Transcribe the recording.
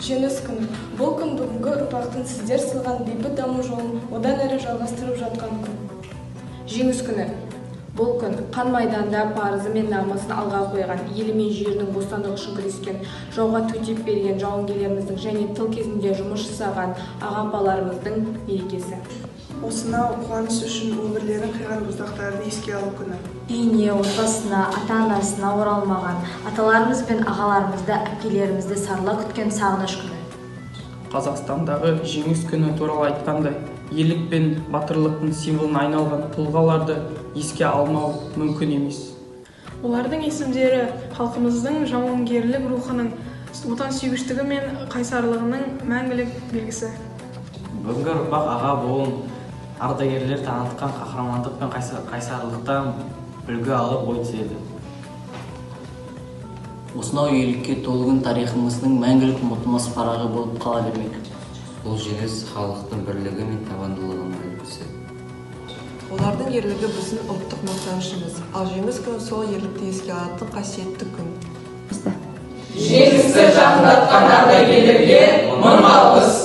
Жеңіс күні. Бұл күн бүгінгі ұрпақтың сіздер сылған бейбіт даму жолын одан әрі жалғастырып жатқан күн. Жеңіс күні. Бұл күн қан майданда парызы мен намысын алға қойған, елі мен жерінің бостандығы үшін күрескен, жауға төтеп берген жауынгерлеріміздің және тыл кезінде жұмыс жасаған аға-апаларымыздың мерекесі. Осынау қуаныш үшін өмірлерін қиған боздақтарды еске алу күні. Үйіне, отбасына, ата-анасына оралмаған аталарымыз бен ағаларымызды, әпкелерімізді сарыла күткен сағыныш күні. Қазақстандағы жеңіс күні туралы айтқандай, ерлік пен батырлықтың символына айналған тұлғаларды еске алмау мүмкін емес. Олардың есімдері халқымыздың жауынгерлік рухының, отансүйгіштігі мен қайсарлығының мәңгілік белгісі. Бүгінгі ұрпақ аға буын ардагерлер танытқан қахрамандық пен қайсарлықтан үлгі алып ой түзеді. Осынау ерлікке толығын тарихымыздың мәңгілік ұмытылмас парағы болып қала бермек. Бұл жеңіс халықтың бірлігі мен табандылығының үлгісі. Олардың ерлігі біздің ұлттық мақтанышымыз, ал жеңіс күні сол ерлікті еске алатын қасиетті күн. Жеңісті жақындатқан ардагерлерге мың алғыс.